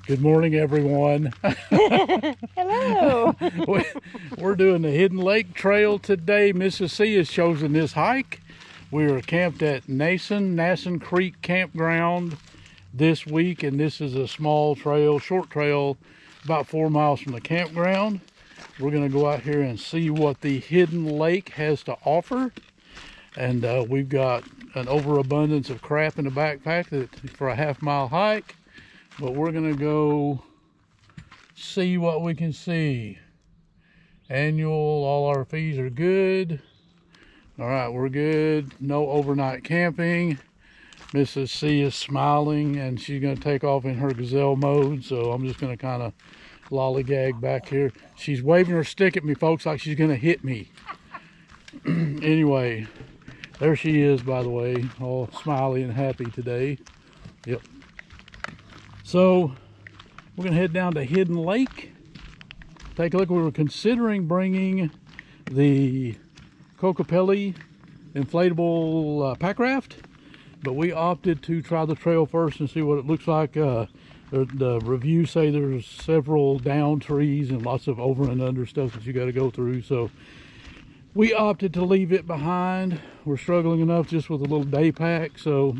Good morning, everyone. Hello. We're doing the Hidden Lake Trail today. Mrs. C has chosen this hike. We are camped at Nasson Creek Campground this week, and this is a small trail, short trail, about 4 miles from the campground. We're going to go out here and see what the hidden lake has to offer. And we've got an overabundance of crap in the backpack for a half-mile hike. But we're going to go see what we can see. Annual, all our fees are good. All right, we're good. No overnight camping. Mrs. C is smiling, and she's going to take off in her gazelle mode. So I'm just going to kind of lollygag back here. She's waving her stick at me, folks, like she's going to hit me. Anyway, there she is, by the way, all smiley and happy today. Yep. So we're going to head down to Hidden Lake. Take a look. We were considering bringing the Kokopelli inflatable pack raft, but we opted to try the trail first and see what it looks like. The reviews say there's several down trees and lots of over and under stuff that you got to go through. So we opted to leave it behind. We're struggling enough just with a little day pack. So,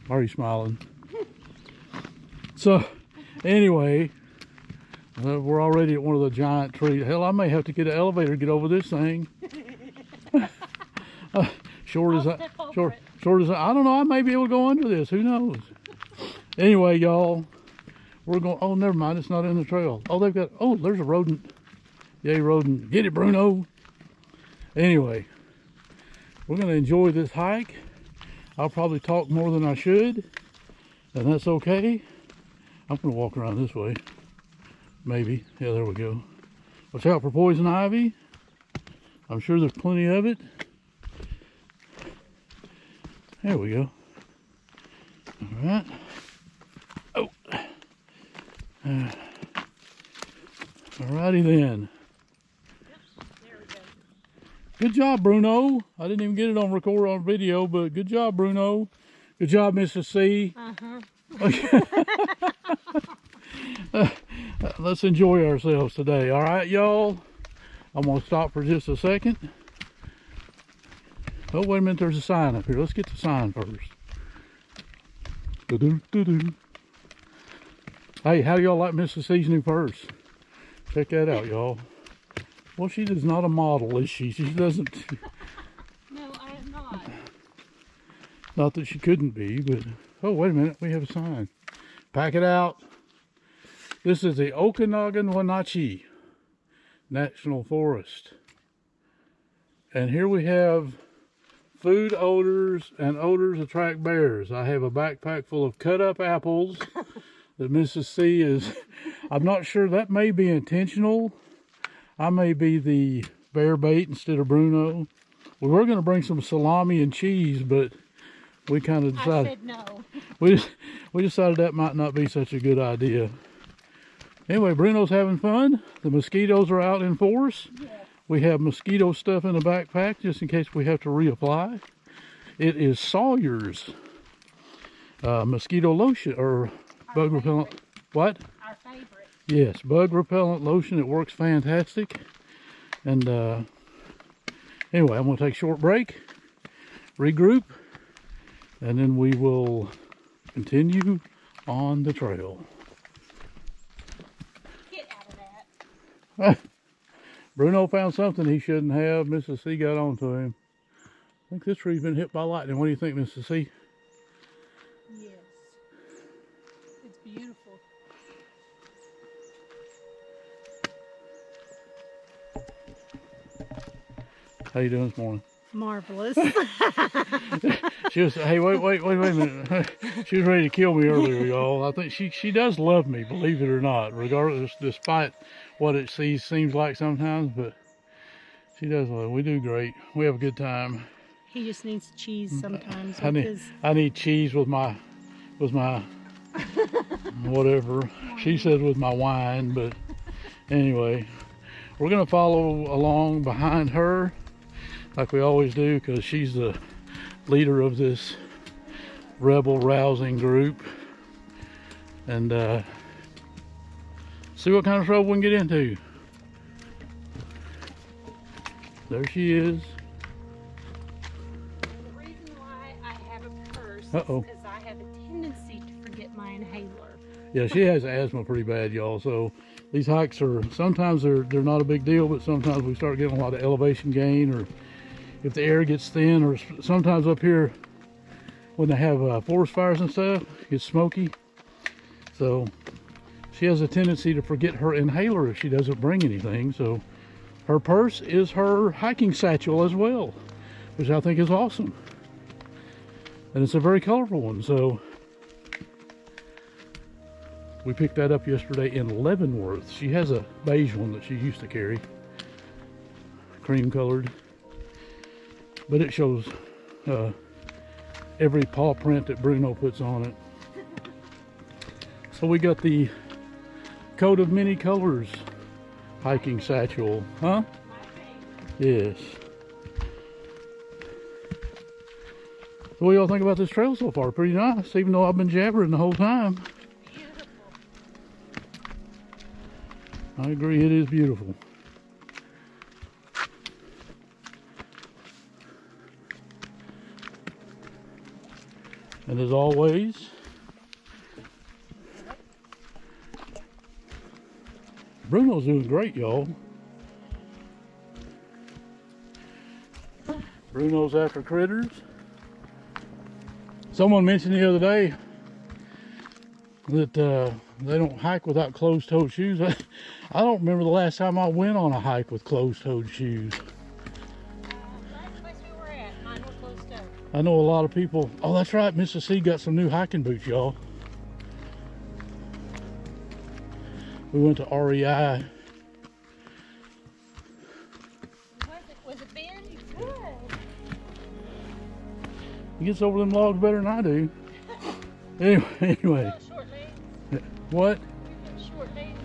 why are you smiling? So, anyway, we're already at one of the giant trees. Hell, I may have to get an elevator to get over this thing. Short as that. I don't know. I may be able to go under this. Who knows? Anyway, y'all, we're going. Oh, never mind. It's not in the trail. Oh, they've got. Oh, there's a rodent. Yay, rodent. Get it, Bruno. Anyway, we're going to enjoy this hike. I'll probably talk more than I should, and that's okay. I'm going to walk around this way. Maybe. Yeah, there we go. Watch out for poison ivy. I'm sure there's plenty of it. There we go. All right. Oh. Alrighty then. There we go. Good job, Bruno. I didn't even get it on record on video, but good job, Bruno. Good job, Mrs. C. Let's enjoy ourselves today. All right, y'all. I'm going to stop for just a second. Oh, wait a minute. There's a sign up here. Let's get the sign first. Doo-doo-doo-doo. Hey, how do y'all like Mrs. C's new purse? Check that out, y'all. Well, she is not a model, is she? She doesn't... No, I am not. Not that she couldn't be, but... Oh, wait a minute. We have a sign. Pack it out. This is the Okanogan-Wenatchee National Forest. And here we have food odors and odors attract bears. I have a backpack full of cut up apples that Mrs. C is... I'm not sure, that may be intentional. I may be the bear bait instead of Bruno. We were going to bring some salami and cheese, but we kind of decided... I said no. We decided that might not be such a good idea. Anyway, Bruno's having fun. The mosquitoes are out in force. Yeah. We have mosquito stuff in the backpack just in case we have to reapply. It is Sawyer's mosquito lotion or bug repellent. What? Our favorite. Yes, bug repellent lotion. It works fantastic. And anyway, I'm going to take a short break, regroup, and then we will continue on the trail. Get out of that. Bruno found something he shouldn't have. Mrs. C got onto him. I think this tree's been hit by lightning. What do you think, Mrs. C? Yes. It's beautiful. How you doing this morning? Marvelous. She was, hey, wait a minute. She was ready to kill me earlier, y'all. I think she does love me, believe it or not, regardless, despite what it seems like sometimes, but she does love me. We do great. We have a good time. He just needs cheese sometimes. I need cheese with my whatever. She says with my wine, but anyway, we're gonna follow along behind her like we always do, because she's the leader of this rebel rousing group, and See what kind of trouble we can get into. There she is. The reason why I have a purse Uh-oh. is because I have a tendency to forget my inhaler. Yeah, she has asthma pretty bad, y'all. So these hikes are, sometimes they're not a big deal, but sometimes we start getting a lot of elevation gain, or if the air gets thin, or sometimes up here when they have forest fires and stuff, it gets smoky. So she has a tendency to forget her inhaler if she doesn't bring anything. So her purse is her hiking satchel as well, which I think is awesome. And it's a very colorful one. So we picked that up yesterday in Leavenworth. She has a beige one that she used to carry, cream colored, but it shows every paw print that Bruno puts on it. So we got the coat of many colors hiking satchel, huh? Yes. So what do y'all think about this trail so far? Pretty nice, even though I've been jabbering the whole time. Beautiful. I agree, it is beautiful. And as always, Bruno's doing great, y'all. Bruno's after critters. Someone mentioned the other day that they don't hike without closed-toed shoes. I don't remember the last time I went on a hike with closed-toed shoes. Last place we were at, mine were closed up. I know a lot of people. Oh, that's right. Mrs. C got some new hiking boots, y'all. We went to REI. Was it Ben? Good. He gets over them logs better than I do. Anyway. Short legs. What? Short legs.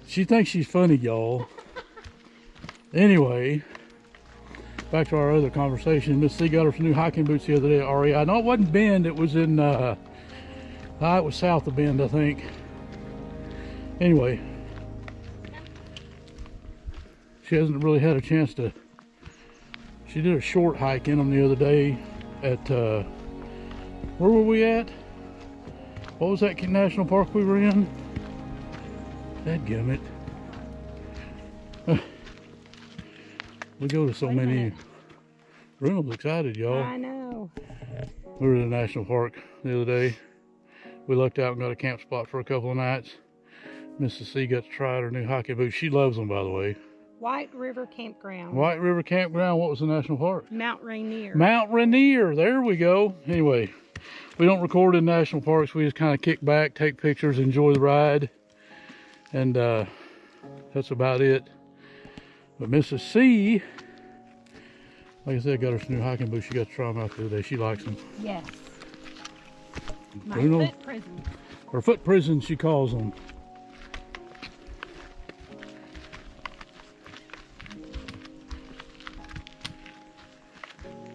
She thinks she's funny, y'all. Anyway, back to our other conversation. Miss C got her some new hiking boots the other day at REI. No, it wasn't Bend. It was in, it was south of Bend, I think. Anyway, she hasn't really had a chance to. She did a short hike in them the other day at, where were we at? What was that national park we were in? Dadgummit. We go to so Wait a many. minute. Bruno's excited, y'all. I know. We were in the national park the other day. We lucked out and got a camp spot for a couple of nights. Mrs. C got to try out her new hiking boots. She loves them, by the way. White River Campground. White River Campground. What was the national park? Mount Rainier. Mount Rainier. There we go. Anyway, we don't record in national parks. We just kind of kick back, take pictures, enjoy the ride. And that's about it. But Mrs. C, like I said, got her some new hiking boots. She got to try them out the other day. She likes them. Yes. My Bruno? foot prison. Or foot prison, she calls them.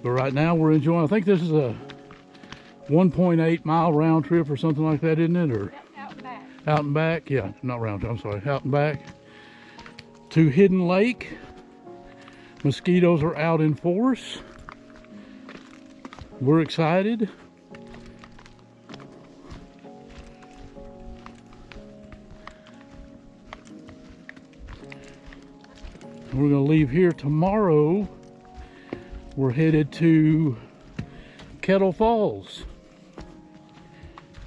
But right now we're enjoying, I think this is a 1.8 mile round trip or something like that, isn't it? Or Out and back. out and back. Yeah, not round trip, I'm sorry. Out and back to Hidden Lake. Mosquitoes are out in force. We're excited. We're going to leave here tomorrow. We're headed to Kettle Falls.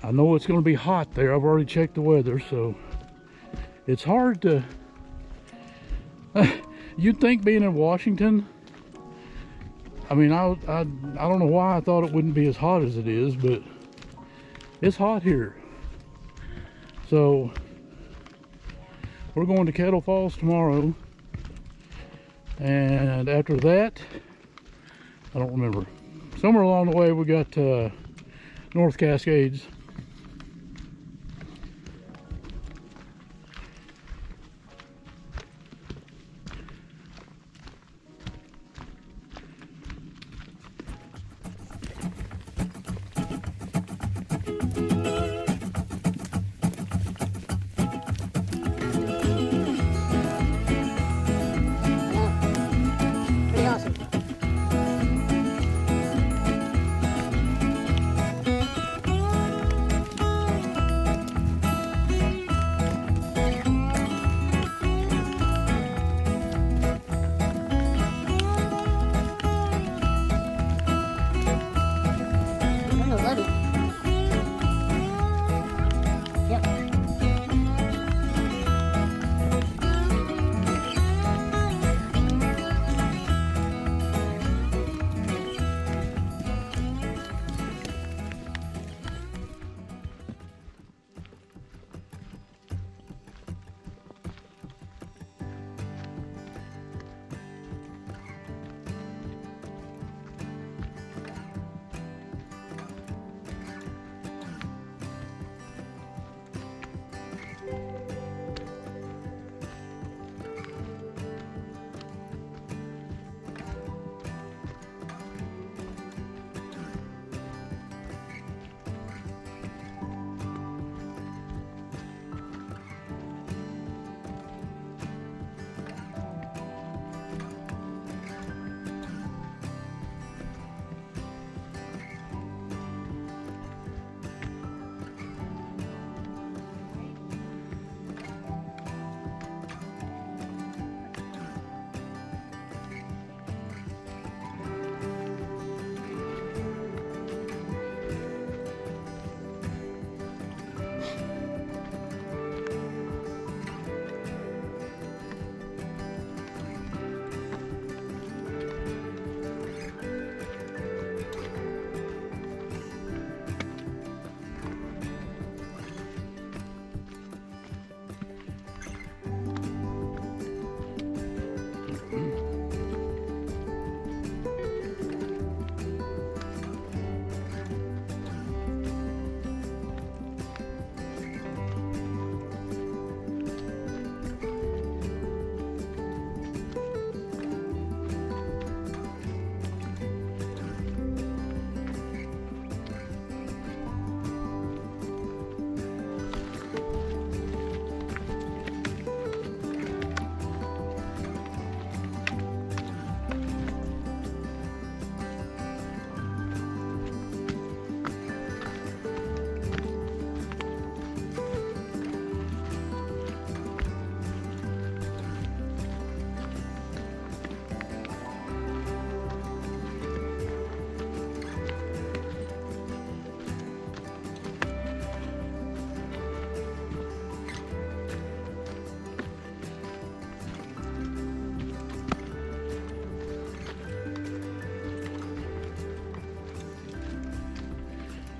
I know it's going to be hot there. I've already checked the weather, so it's hard to... You'd think being in Washington, I mean, I don't know why I thought it wouldn't be as hot as it is, but it's hot here. So we're going to Kettle Falls tomorrow, and after that, I don't remember. Somewhere along the way we got North Cascades.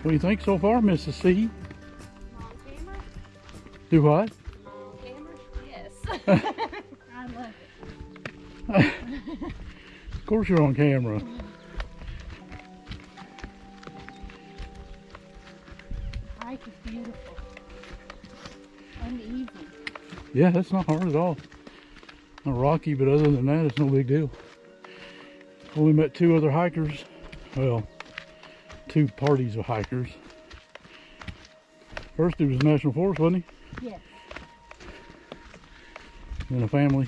What do you think so far, Mrs. C? On camera? Do what? On camera? Yes. I love it. Of course you're on camera. Hike is beautiful. And easy. Yeah, that's not hard at all. Not rocky, but other than that, it's no big deal. Only met 2 other hikers. Well, 2 parties of hikers. First he was National Forest, wasn't he? Yes. Then a family.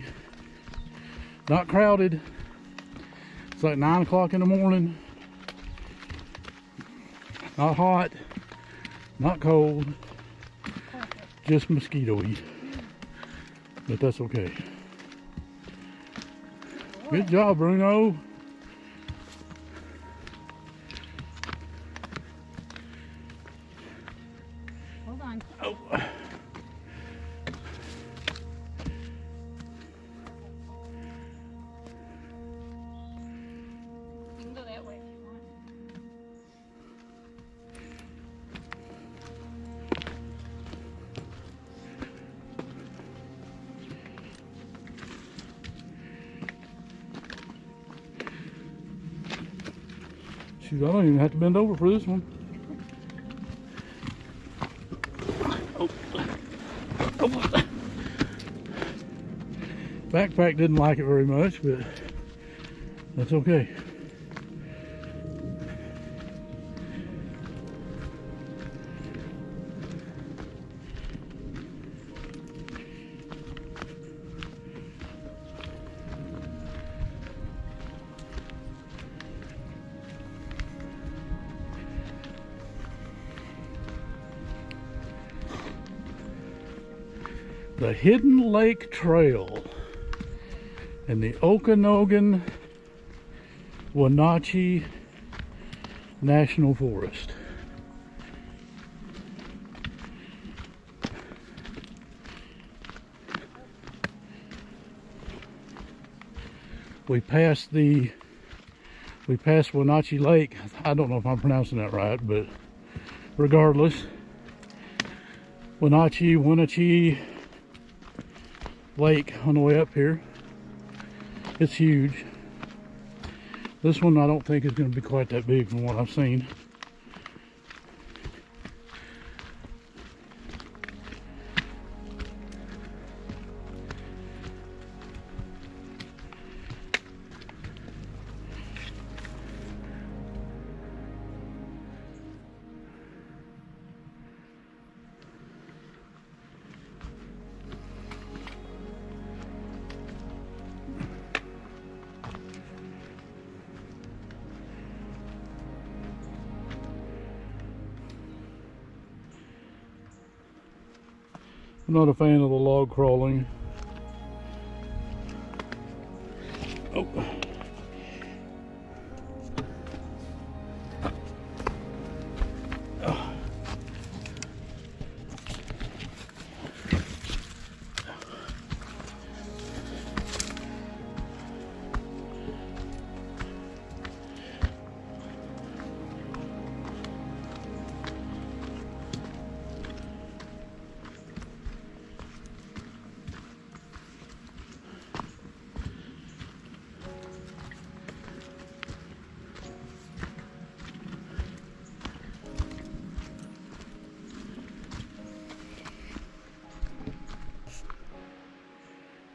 Not crowded. It's like 9 o'clock in the morning. Not hot. Not cold. Perfect. Just mosquito-y. But that's okay. Boy. Good job, Bruno. Hold on. Oh. You can go that way if you want. Shoot, I don't even have to bend over for this one. Oh. Oh. Backpack didn't like it very much, but that's okay. The Hidden Lake Trail in the Okanogan-Wenatchee National Forest. We passed Wenatchee Lake. I don't know if I'm pronouncing that right, but regardless, Wenatchee Lake on the way up here. It's huge. This one I don't think is going to be quite that big from what I've seen. I'm not a fan of the log crawling. Oh.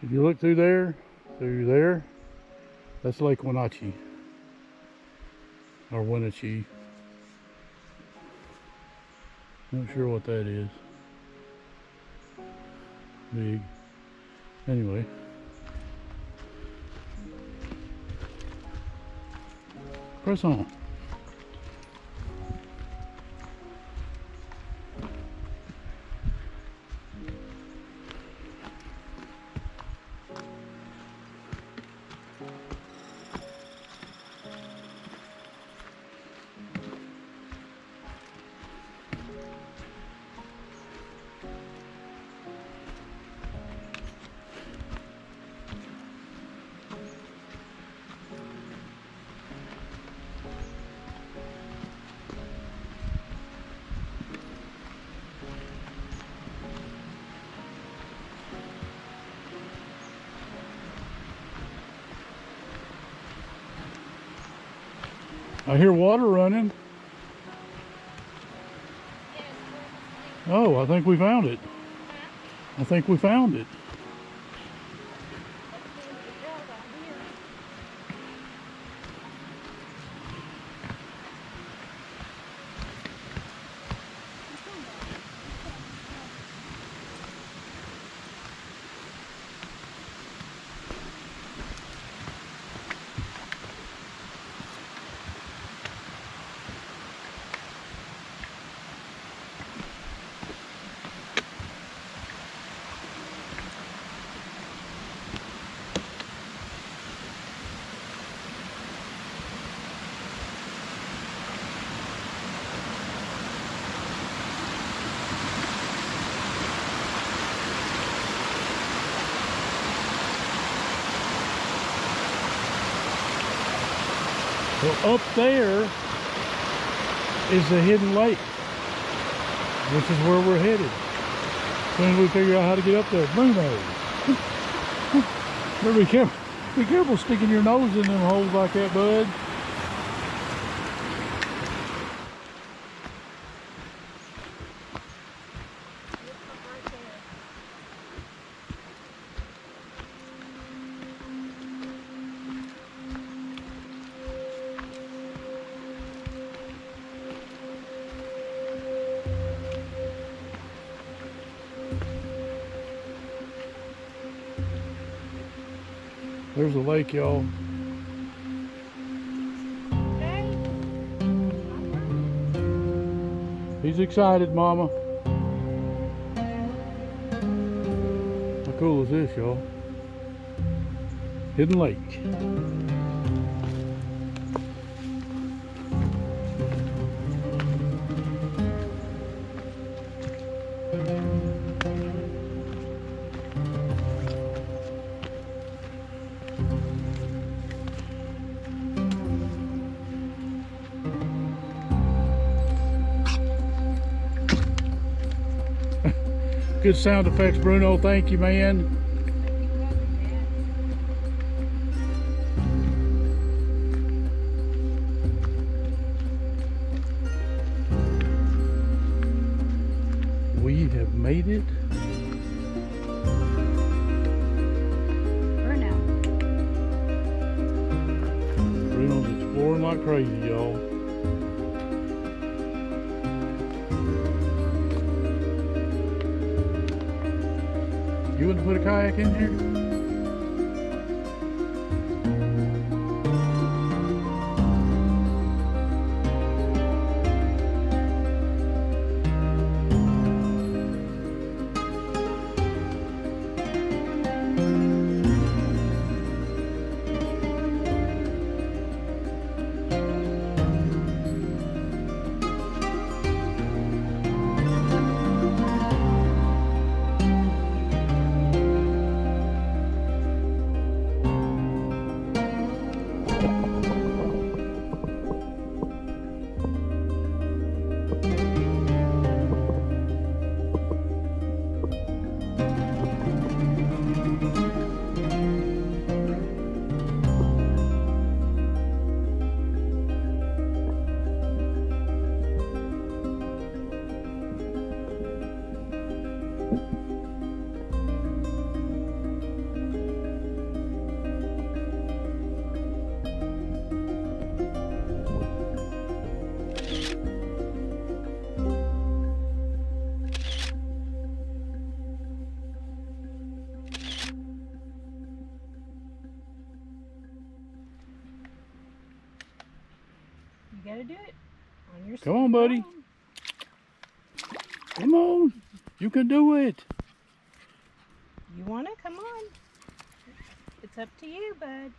If you look through there, that's Lake Wenatchee, or Wenatchee. Not sure what that is. Big. Anyway. Press on. I hear water running. Oh, I think we found it. I think we found it. Well, up there is the hidden lake, which is where we're headed. As soon as we figure out how to get up there, boom! Better be careful sticking your nose in them holes like that, bud. There's the lake, y'all. He's excited, Mama. How cool is this, y'all? Hidden lake. Good sound effects, Bruno. Thank you, man. We have made it. Bruno's exploring like crazy, y'all. You wouldn't put a kayak in here? You gotta do it on your Come on, buddy. Come on. You can do it. You wanna? Come on. It's up to you, bud.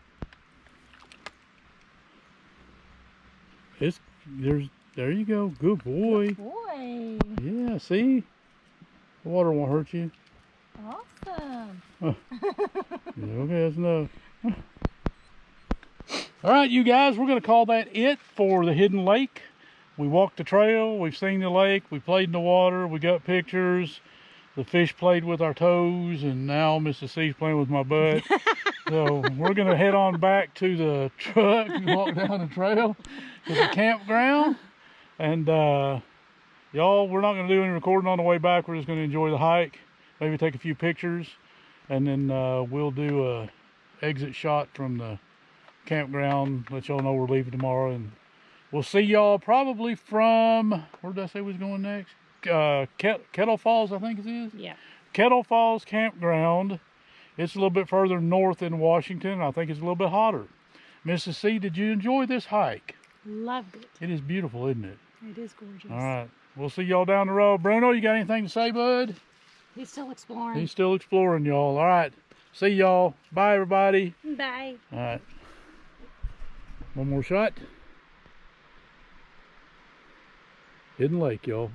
There you go. Good boy. Good boy. Yeah, see? The water won't hurt you. Awesome. Yeah, okay, that's enough. All right, you guys, we're going to call that it for the hidden lake. We walked the trail, we've seen the lake, we played in the water, we got pictures. The fish played with our toes, and now Mrs. C's playing with my butt. So we're gonna head on back to the truck and walk down the trail to the campground. And y'all, we're not gonna do any recording on the way back. We're just gonna enjoy the hike, maybe take a few pictures, and then we'll do a exit shot from the campground, let y'all know we're leaving tomorrow. And we'll see y'all probably from, where did I say we was going next? Kettle Falls, I think it is. Yeah. Kettle Falls Campground. It's a little bit further north in Washington. I think it's a little bit hotter. Mrs. C, did you enjoy this hike? Loved it. It is beautiful, isn't it? It is gorgeous. All right. We'll see y'all down the road. Bruno, you got anything to say, bud? He's still exploring. He's still exploring, y'all. All right. See y'all. Bye, everybody. Bye. All right. One more shot. Hidden Lake, y'all.